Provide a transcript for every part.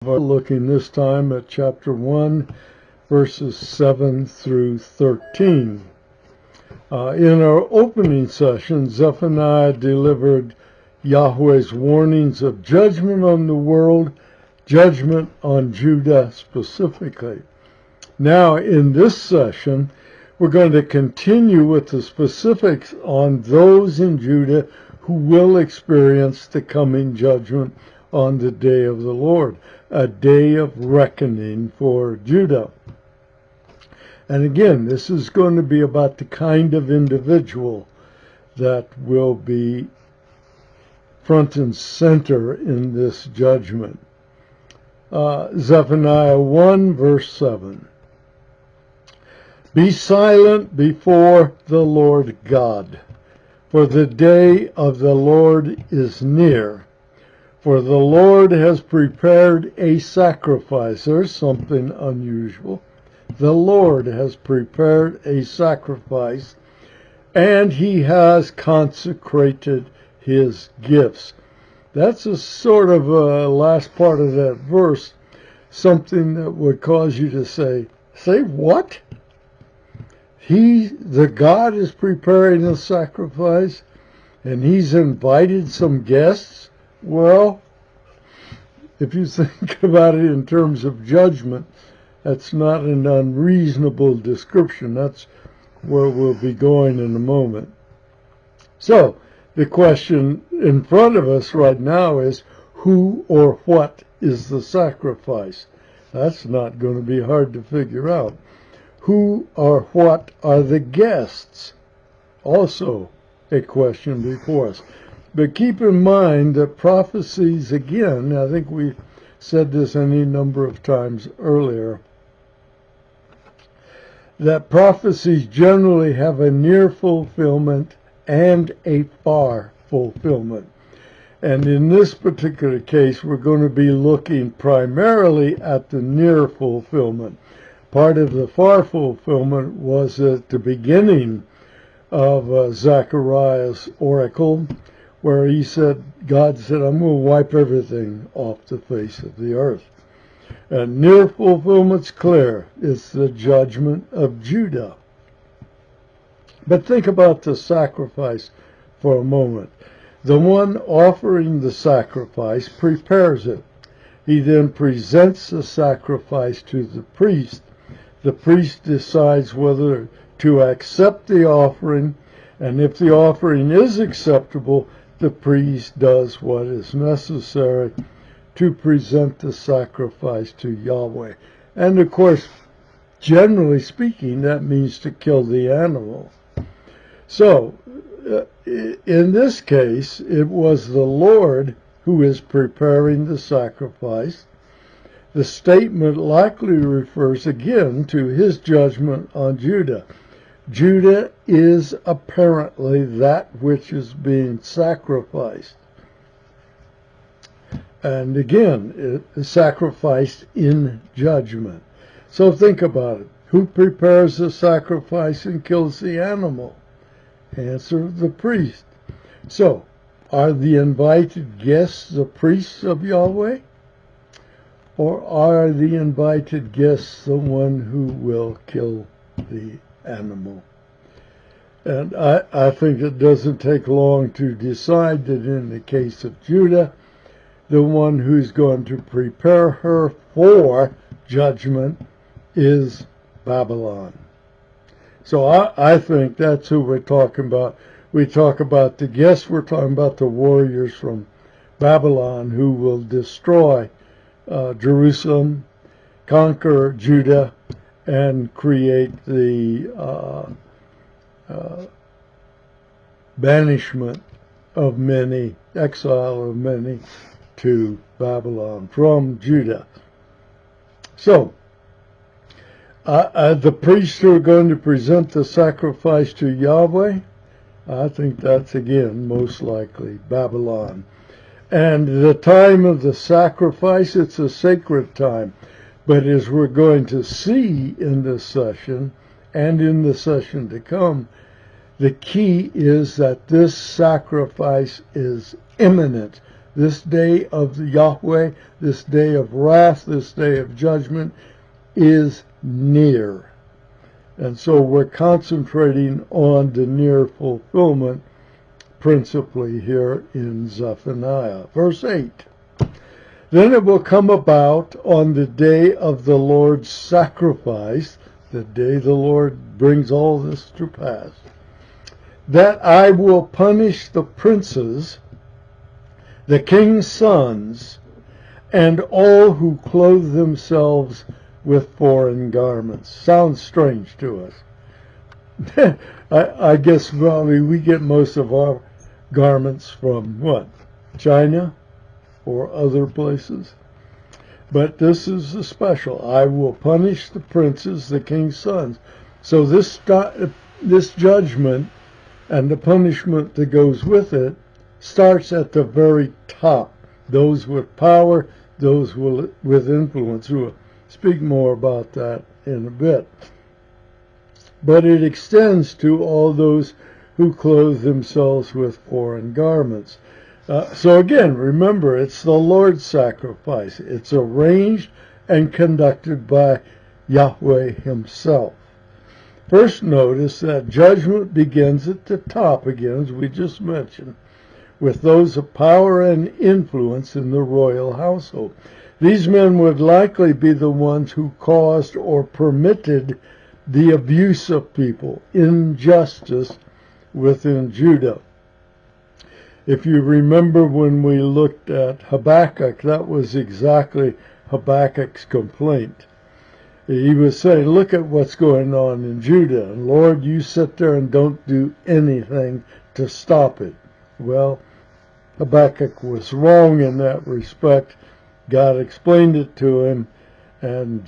We're looking this time at chapter 1, verses 7 through 13. In our opening session, Zephaniah delivered Yahweh's warnings of judgment on the world, judgment on Judah specifically. Now, in this session, we're going to continue with the specifics on those in Judah who will experience the coming judgment on the day of the Lord, a day of reckoning for Judah. And again, this is going to be about the kind of individual that will be front and center in this judgment. Zephaniah 1, verse 7. Be silent before the Lord God, for the day of the Lord is near. For the Lord has prepared a sacrifice. There's something unusual. The Lord has prepared a sacrifice, and he has consecrated his gifts. That's a sort of last part of that verse, something that would cause you to say what? The God is preparing a sacrifice, and he's invited some guests? Well, if you think about it in terms of judgment, that's not an unreasonable description. That's where we'll be going in a moment. So, the question in front of us right now is, who or what is the sacrifice? That's not going to be hard to figure out. Who or what are the guests? Also a question before us. But keep in mind that prophecies, again, I think we said this any number of times earlier, that prophecies generally have a near fulfillment and a far fulfillment. And in this particular case, we're going to be looking primarily at the near fulfillment. Part of the far fulfillment was at the beginning of Zechariah's oracle, where God said, I'm going to wipe everything off the face of the earth. And near fulfillment's clear. It's the judgment of Judah. But think about the sacrifice for a moment. The one offering the sacrifice prepares it. He then presents the sacrifice to the priest. The priest decides whether to accept the offering, and if the offering is acceptable, the priest does what is necessary to present the sacrifice to Yahweh. And of course, generally speaking, that means to kill the animal. So, in this case, it was the Lord who is preparing the sacrifice. The statement likely refers again to his judgment on Judah. Judah is apparently that which is being sacrificed. And again, it is sacrificed in judgment. So think about it. Who prepares the sacrifice and kills the animal? Answer, the priest. So, are the invited guests the priests of Yahweh? Or are the invited guests the one who will kill the animal? And I think it doesn't take long to decide that in the case of Judah, the one who's going to prepare her for judgment is Babylon. So I think that's who we're talking about. We talk about the guests, we're talking about the warriors from Babylon who will destroy Jerusalem, conquer Judah, and create the banishment of many, exile of many to Babylon from Judah. So, the priests who are going to present the sacrifice to Yahweh, I think that's again most likely Babylon. And the time of the sacrifice, it's a sacred time. But as we're going to see in this session, and in the session to come, the key is that this sacrifice is imminent. This day of the Yahweh, this day of wrath, this day of judgment is near. And so we're concentrating on the near fulfillment principally here in Zephaniah. Verse 8. Then it will come about on the day of the Lord's sacrifice, the day the Lord brings all this to pass, that I will punish the princes, the king's sons, and all who clothe themselves with foreign garments. Sounds strange to us. I guess probably we get most of our garments from what? China or other places. But this is the special. I will punish the princes, the king's sons. So this judgment and the punishment that goes with it starts at the very top. Those with power, those with influence. We'll speak more about that in a bit. But it extends to all those who clothe themselves with foreign garments. So again, remember, it's the Lord's sacrifice. It's arranged and conducted by Yahweh himself. First, notice that judgment begins at the top again, as we just mentioned, with those of power and influence in the royal household. These men would likely be the ones who caused or permitted the abuse of people, injustice within Judah. If you remember when we looked at Habakkuk, that was exactly Habakkuk's complaint. He was saying, look at what's going on in Judah, and Lord, you sit there and don't do anything to stop it. Well, Habakkuk was wrong in that respect. God explained it to him, and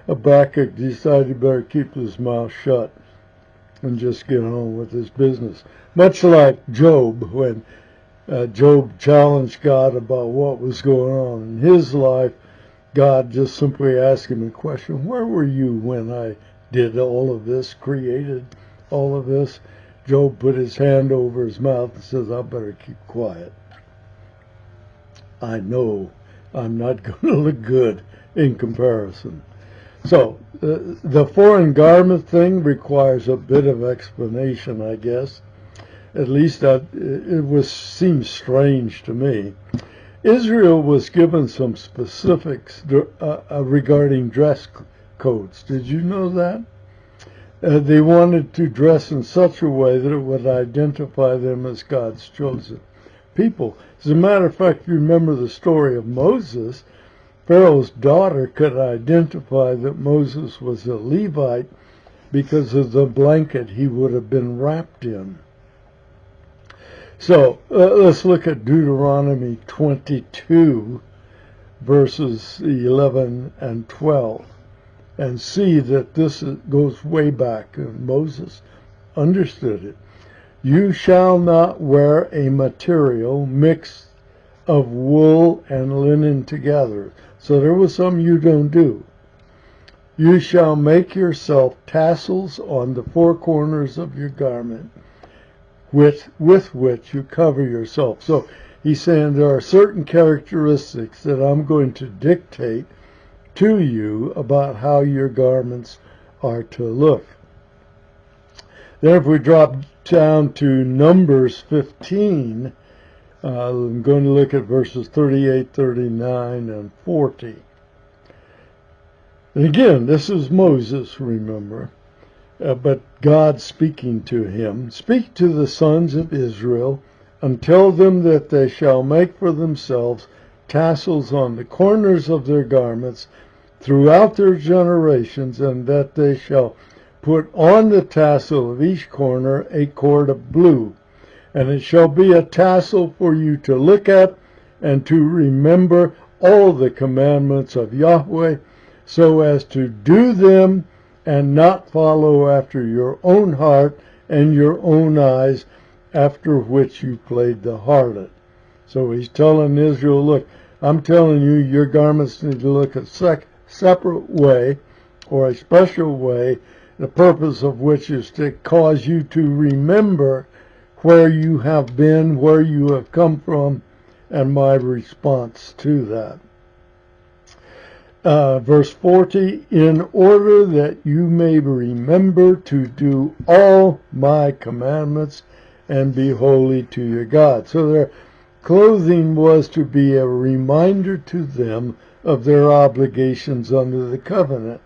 Habakkuk decided he better keep his mouth shut and just get on with his business. Much like Job, when Job challenged God about what was going on in his life, God just simply asked him a question, where were you when I did all of this, created all of this? Job put his hand over his mouth and says, I better keep quiet. I know I'm not going to look good in comparison. So, the foreign garment thing requires a bit of explanation, I guess. At least that seems strange to me. Israel was given some specifics regarding dress codes. Did you know that? They wanted to dress in such a way that it would identify them as God's chosen people. As a matter of fact, if you remember the story of Moses, Pharaoh's daughter could identify that Moses was a Levite because of the blanket he would have been wrapped in. So let's look at Deuteronomy 22, verses 11 and 12, and see that this goes way back, and Moses understood it. You shall not wear a material mixed of wool and linen together. So there was some you don't do. You shall make yourself tassels on the four corners of your garment, with which you cover yourself. So he's saying there are certain characteristics that I'm going to dictate to you about how your garments are to look. Then if we drop down to Numbers 15, I'm going to look at verses 38, 39, and 40. And again, this is Moses, remember, but God speaking to him. Speak to the sons of Israel and tell them that they shall make for themselves tassels on the corners of their garments throughout their generations, and that they shall put on the tassel of each corner a cord of blue. And it shall be a tassel for you to look at and to remember all the commandments of Yahweh, so as to do them and not follow after your own heart and your own eyes, after which you played the harlot. So he's telling Israel, look, I'm telling you, your garments need to look a separate way, or a special way, the purpose of which is to cause you to remember where you have been, where you have come from, and my response to that. Verse 40, in order that you may remember to do all my commandments and be holy to your God. So their clothing was to be a reminder to them of their obligations under the covenant.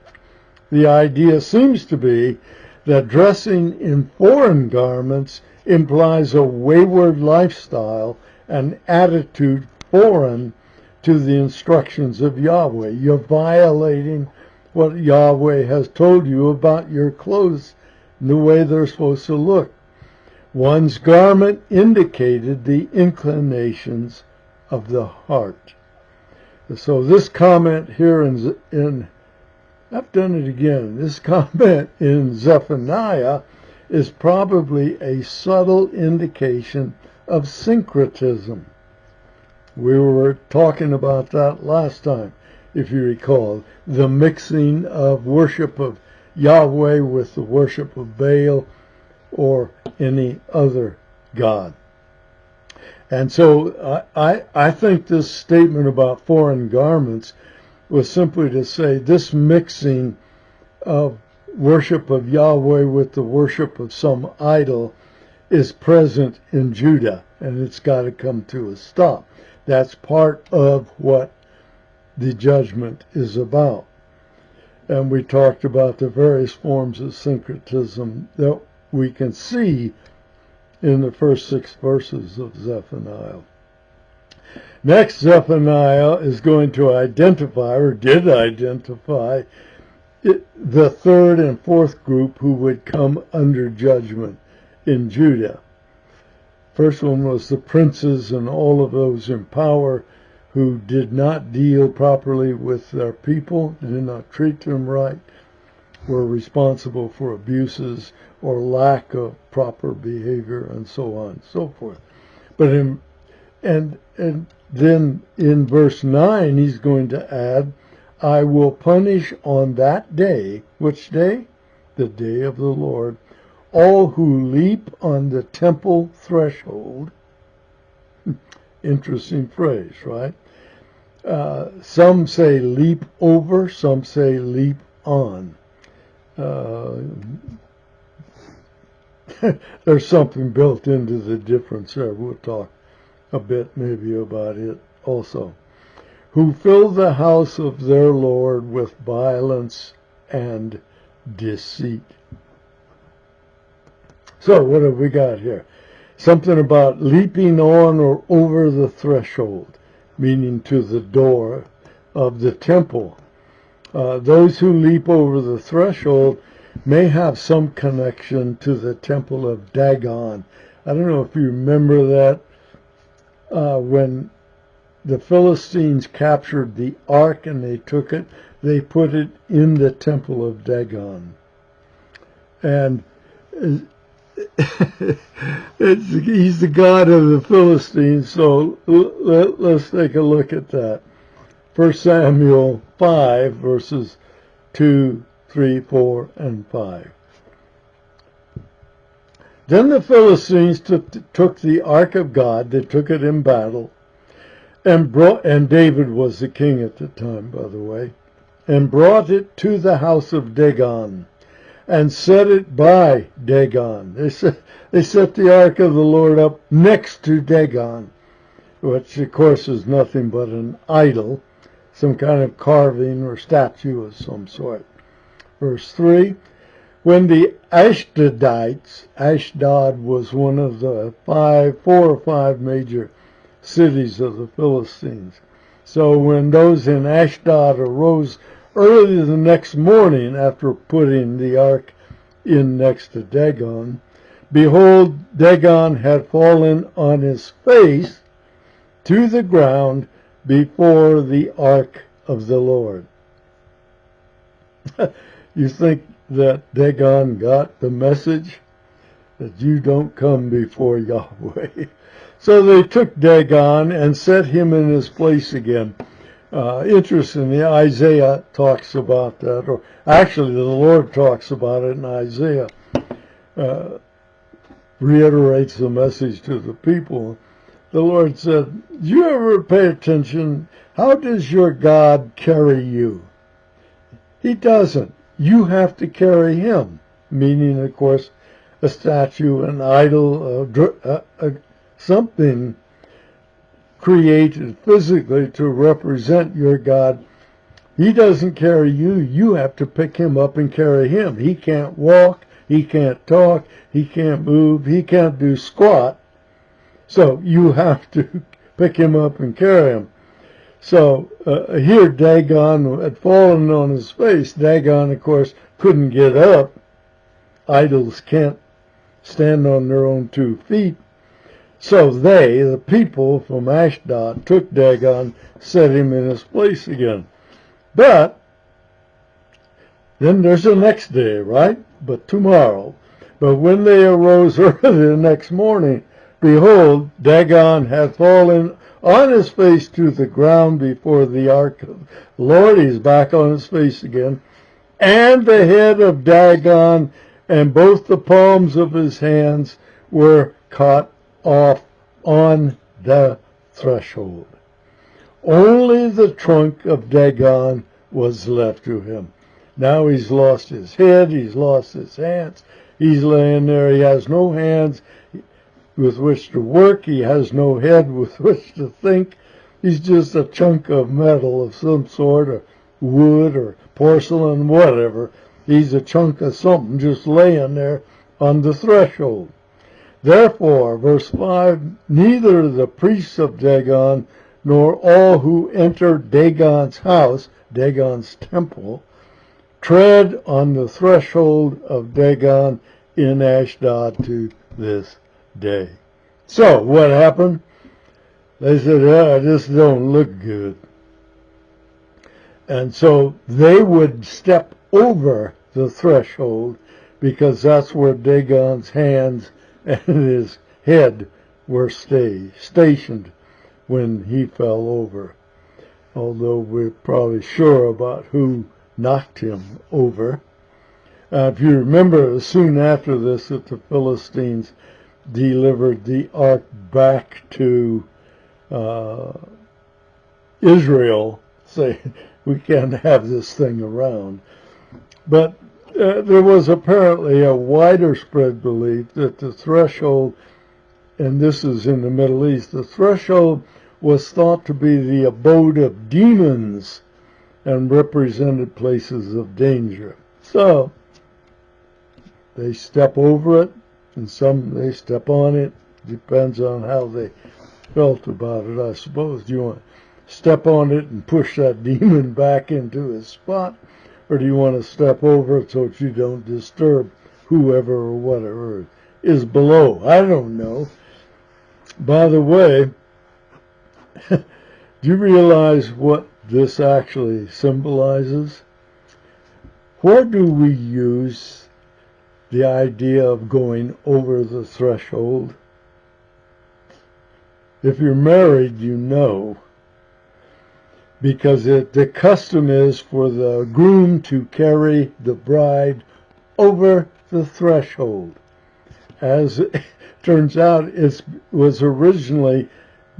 The idea seems to be that dressing in foreign garments implies a wayward lifestyle, an attitude foreign to the instructions of Yahweh. You're violating what Yahweh has told you about your clothes and the way they're supposed to look. One's garment indicated the inclinations of the heart. So this comment here I've done it again. This comment in Zephaniah is probably a subtle indication of syncretism. We were talking about that last time, if you recall, the mixing of worship of Yahweh with the worship of Baal or any other god. And so I think this statement about foreign garments was simply to say this mixing of worship of Yahweh with the worship of some idol is present in Judah, and it's got to come to a stop. That's part of what the judgment is about. And we talked about the various forms of syncretism that we can see in the first 6 verses of Zephaniah. Next, Zephaniah is going to identify, or did identify, the third and fourth group who would come under judgment in Judah. First one was the princes and all of those in power who did not deal properly with their people, did not treat them right, were responsible for abuses or lack of proper behavior, and so on and so forth. But then in verse 9 he's going to add, I will punish on that day. Which day? The day of the Lord. All who leap on the temple threshold. Interesting phrase, right? Some say leap over, some say leap on. There's something built into the difference there. We'll talk a bit maybe about it also. Who fill the house of their Lord with violence and deceit. So what have we got here? Something about leaping on or over the threshold, meaning to the door of the temple. Those who leap over the threshold may have some connection to the temple of Dagon. I don't know if you remember that when the Philistines captured the ark and they took it, they put it in the temple of Dagon. And he's the god of the Philistines, so let's take a look at that. 1 Samuel 5, verses 2, 3, 4, and 5. Then the Philistines took the ark of God, they took it in battle, and David was the king at the time, by the way, and brought it to the house of Dagon, and set it by Dagon. They set the ark of the Lord up next to Dagon, which of course is nothing but an idol, some kind of carving or statue of some sort. Verse 3, when the Ashdodites, Ashdod was one of the 4 or 5 major cities of the Philistines. So when those in Ashdod arose early the next morning after putting the ark in next to Dagon, behold, Dagon had fallen on his face to the ground before the ark of the Lord. You think that Dagon got the message that you don't come before Yahweh? So they took Dagon and set him in his place again. Interestingly, Isaiah talks about that, or actually the Lord talks about it in Isaiah. reiterates the message to the people. The Lord said, do you ever pay attention? How does your God carry you? He doesn't. You have to carry him. Meaning, of course, a statue, an idol, something created physically to represent your God. He doesn't carry you. You have to pick him up and carry him. He can't walk. He can't talk. He can't move. He can't do squat. So you have to pick him up and carry him. So here Dagon had fallen on his face. Dagon, of course, couldn't get up. Idols can't stand on their own 2 feet. So they, the people from Ashdod, took Dagon, set him in his place again. But then there's the next day, right? But tomorrow. But when they arose early the next morning, behold, Dagon had fallen on his face to the ground before the ark of the Lord. He's back on his face again. And the head of Dagon and both the palms of his hands were cut off on the threshold. Only the trunk of Dagon was left to him. Now he's lost his head, he's lost his hands, he's laying there, he has no hands with which to work, he has no head with which to think, he's just a chunk of metal of some sort, or wood, or porcelain, whatever. He's a chunk of something just laying there on the threshold. Therefore, verse 5, neither the priests of Dagon nor all who enter Dagon's house, Dagon's temple, tread on the threshold of Dagon in Ashdod to this day. So, what happened? They said, this don't look good. And so they would step over the threshold because that's where Dagon's hands and his head were stationed when he fell over. Although we're probably sure about who knocked him over. If you remember, soon after this, that the Philistines delivered the ark back to Israel, saying, we can't have this thing around. But there was apparently a wider spread belief that the threshold, and this is in the Middle East, the threshold was thought to be the abode of demons and represented places of danger. So they step over it, and some they step on it. Depends on how they felt about it, I suppose. Do you want to step on it and push that demon back into his spot, or do you want to step over it so that you don't disturb whoever or whatever is below? I don't know. By the way, do you realize what this actually symbolizes? Where do we use the idea of going over the threshold? If you're married, you know. Because the custom is for the groom to carry the bride over the threshold. As it turns out, it was originally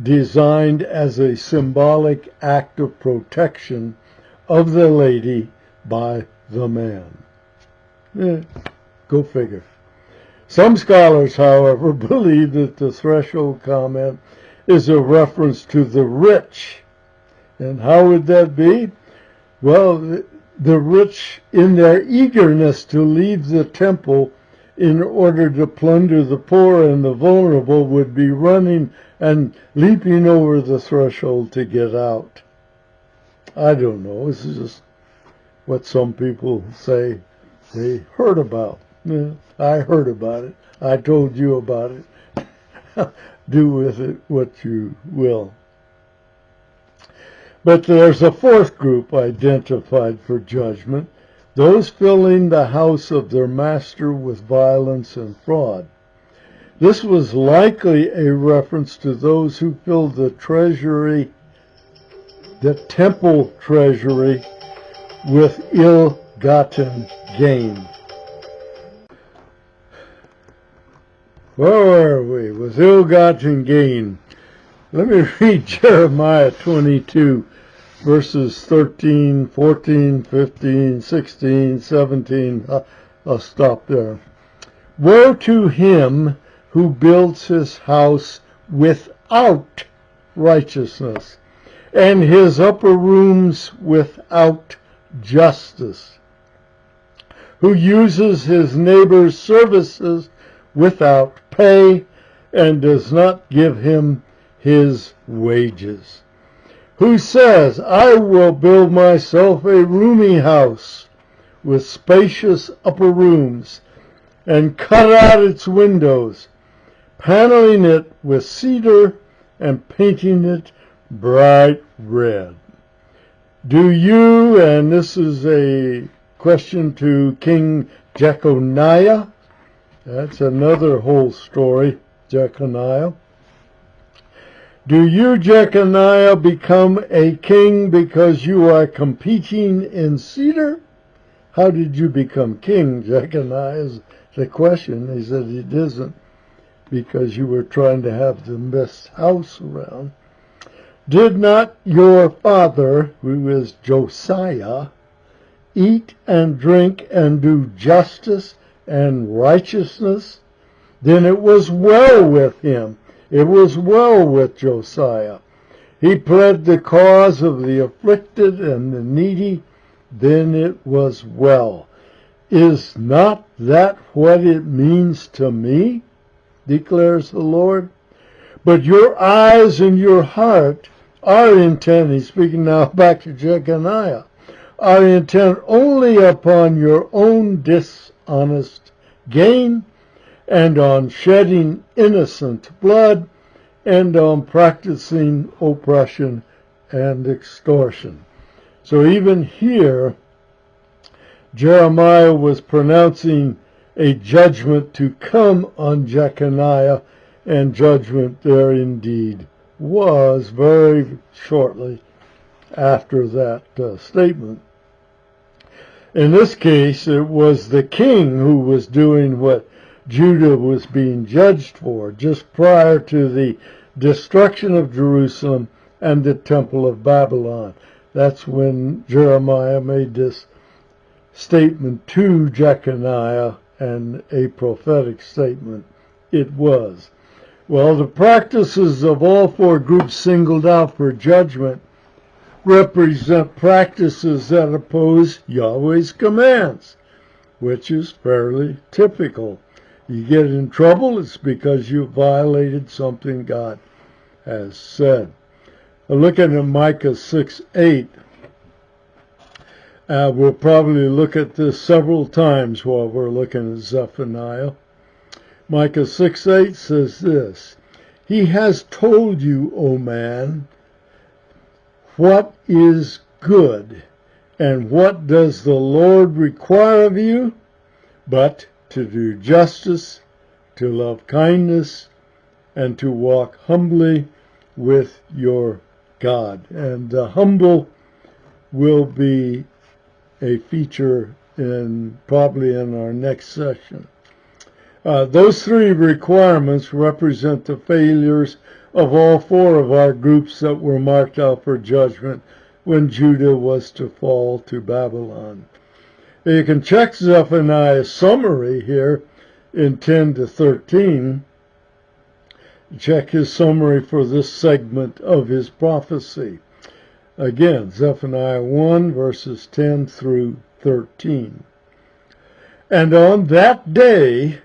designed as a symbolic act of protection of the lady by the man. Go figure. Some scholars, however, believe that the threshold comment is a reference to the rich. And how would that be? Well, the rich, in their eagerness to leave the temple in order to plunder the poor and the vulnerable, would be running and leaping over the threshold to get out. I don't know. This is just what some people say they heard about. I heard about it. I told you about it. Do with it what you will. But there's a fourth group identified for judgment, those filling the house of their master with violence and fraud. This was likely a reference to those who filled the treasury, the temple treasury, with ill-gotten gain. Where were we? With ill-gotten gain. Let me read Jeremiah 22, verses 13, 14, 15, 16, 17. I'll stop there. Woe to him who builds his house without righteousness, and his upper rooms without justice, who uses his neighbor's services without pay, and does not give him his wages, who says, I will build myself a roomy house with spacious upper rooms, and cut out its windows, paneling it with cedar and painting it bright red. Do you, and this is a question to King Jeconiah, that's another whole story, Jeconiah. Do you, Jeconiah, become a king because you are competing in cedar? How did you become king, Jeconiah, is the question. He said it isn't because you were trying to have the best house around. Did not your father, who is Josiah, eat and drink and do justice and righteousness? Then it was well with him. It was well with Josiah. He pled the cause of the afflicted and the needy. Then it was well. Is not that what it means to me? Declares the Lord. But your eyes and your heart are intent, he's speaking now back to Jeconiah, are intent only upon your own dishonest gain, and on shedding innocent blood, and on practicing oppression and extortion. So even here, Jeremiah was pronouncing a judgment to come on Jeconiah, and judgment there indeed was very shortly after that statement. In this case, it was the king who was doing what Judah was being judged for, just prior to the destruction of Jerusalem and the Temple of Babylon. That's when Jeremiah made this statement to Jeconiah, and a prophetic statement it was. Well, the practices of all four groups singled out for judgment represent practices that oppose Yahweh's commands, which is fairly typical. You get in trouble, it's because you violated something God has said. Looking at Micah 6:8, we'll probably look at this several times while we're looking at Zephaniah. Micah 6:8 says this, He has told you, O man, what is good, and what does the Lord require of you? But to do justice, to love kindness, and to walk humbly with your God. And the humble will be a feature probably in our next session. Those three requirements represent the failures of all four of our groups that were marked out for judgment when Judah was to fall to Babylon. You can check Zephaniah's summary here in 10 to 13. Check his summary for this segment of his prophecy. Again, Zephaniah 1, verses 10 through 13. And on that day,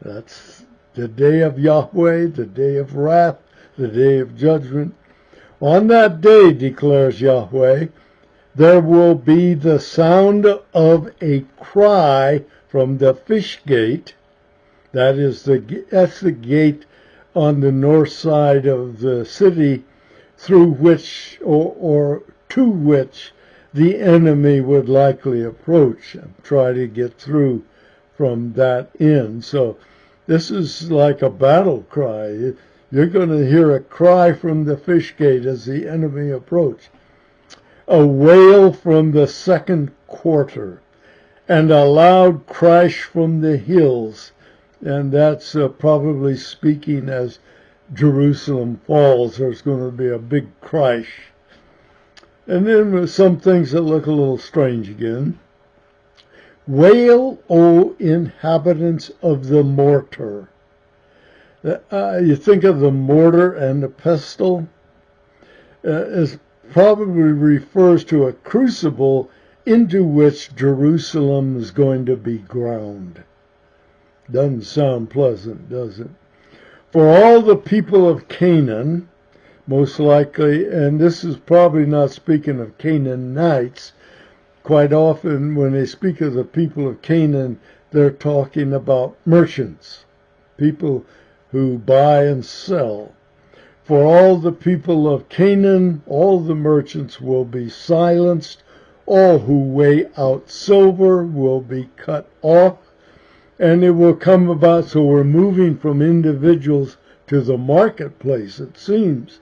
that's the day of Yahweh, the day of wrath, the day of judgment. On that day, declares Yahweh, there will be the sound of a cry from the fish gate. That's the gate on the north side of the city, through which or to which the enemy would likely approach and try to get through from that end. So this is like a battle cry. You're going to hear a cry from the fish gate as the enemy approach. A wail from the second quarter, and a loud crash from the hills, and that's probably speaking as Jerusalem falls. There's going to be a big crash. And then some things that look a little strange again. Wail, O inhabitants of the mortar. You think of the mortar and the pestle. It probably refers to a crucible into which Jerusalem is going to be ground. Doesn't sound pleasant, does it? For all the people of Canaan, most likely, and this is probably not speaking of Canaanites. Quite often when they speak of the people of Canaan, they're talking about merchants, people who buy and sell. For all the people of Canaan, all the merchants will be silenced. All who weigh out silver will be cut off. And it will come about, so we're moving from individuals to the marketplace, it seems.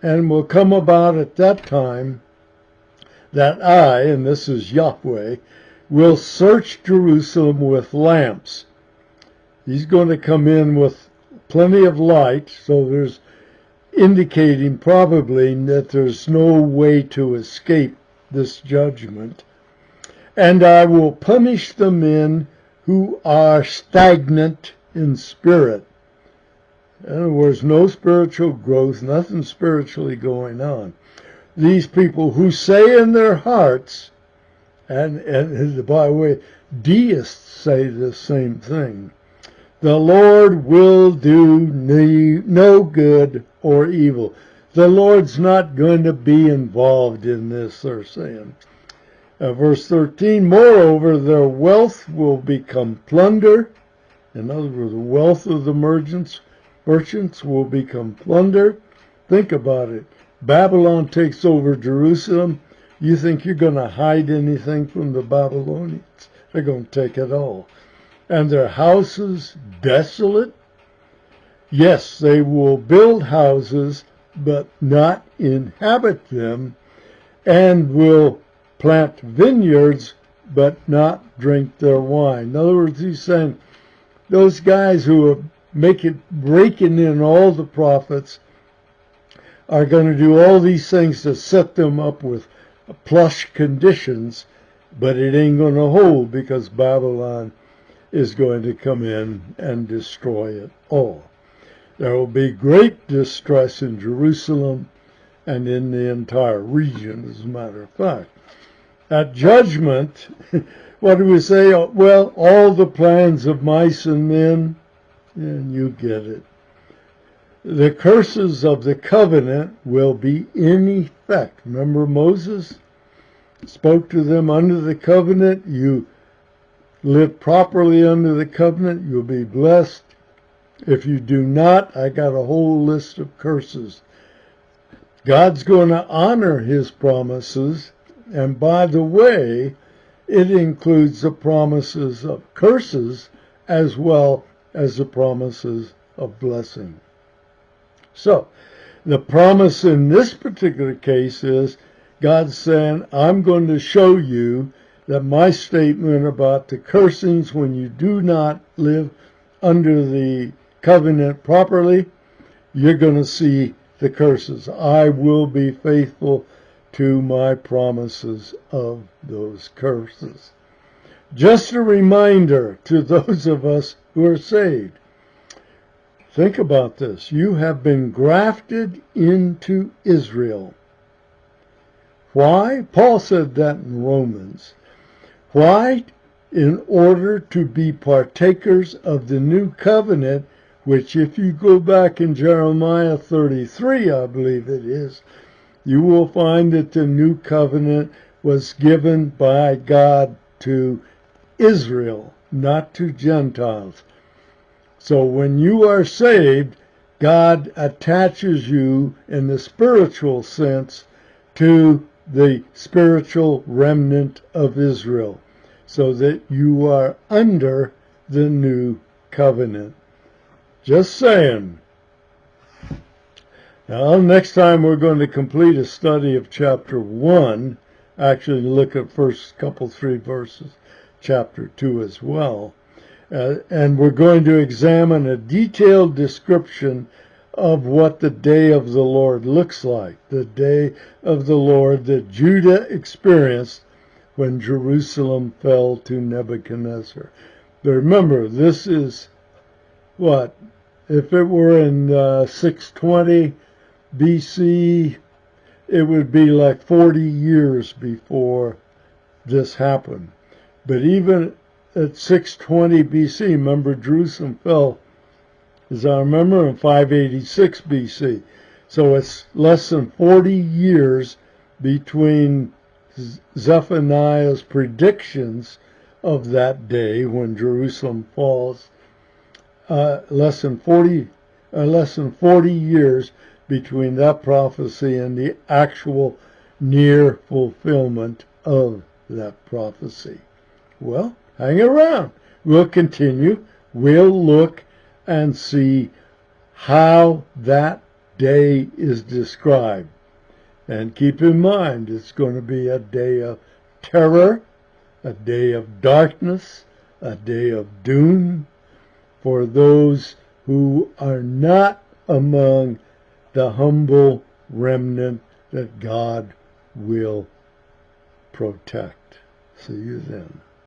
And will come about at that time that I, and this is Yahweh, will search Jerusalem with lamps. He's going to come in with plenty of light, so there's indicating probably that there's no way to escape this judgment. And I will punish the men who are stagnant in spirit. In other words, no spiritual growth, nothing spiritually going on. These people who say in their hearts, and by the way, deists say the same thing, the Lord will do no good or evil. The Lord's not going to be involved in this, they're saying. Verse 13, moreover, their wealth will become plunder. In other words, the wealth of the merchants will become plunder. Think about it. Babylon takes over Jerusalem. You think you're going to hide anything from the Babylonians? They're going to take it all. And their houses desolate? Yes, they will build houses, but not inhabit them, and will plant vineyards, but not drink their wine. In other words, he's saying those guys who are breaking in all the prophets are going to do all these things to set them up with plush conditions, but it ain't going to hold because Babylon is going to come in and destroy it all. There will be great distress in Jerusalem and in the entire region, as a matter of fact. At judgment, what do we say? Well, all the plans of mice and men, and you get it. The curses of the covenant will be in effect. Remember Moses spoke to them under the covenant. You live properly under the covenant, you'll be blessed. If you do not, I got a whole list of curses. God's going to honor his promises. And by the way, it includes the promises of curses as well as the promises of blessing. So, the promise in this particular case is God's saying, I'm going to show you that my statement about the cursings when you do not live under the covenant properly, you're going to see the curses. I will be faithful to my promises of those curses. Just a reminder to those of us who are saved. Think about this. You have been grafted into Israel. Why? Paul said that in Romans. Why? In order to be partakers of the new covenant, which if you go back in Jeremiah 33, I believe it is, you will find that the new covenant was given by God to Israel, not to Gentiles. So when you are saved, God attaches you in the spiritual sense to the spiritual remnant of Israel, so that you are under the new covenant. Just saying. Now, next time we're going to complete a study of chapter 1, actually look at first couple 3 verses, chapter 2 as well. And we're going to examine a detailed description of what the day of the Lord looks like, the day of the Lord that Judah experienced when Jerusalem fell to Nebuchadnezzar. But remember, this is what? If it were in 620 BC, it would be like 40 years before this happened. But even at 620 BC, remember Jerusalem fell, as I remember, in 586 BC. So it's less than 40 years between Zephaniah's predictions of that day when Jerusalem falls. Less than 40 years between that prophecy and the actual near fulfillment of that prophecy. Well, hang around. We'll continue. We'll look and see how that day is described. And keep in mind, it's going to be a day of terror, a day of darkness, a day of doom for those who are not among the humble remnant that God will protect. See you then.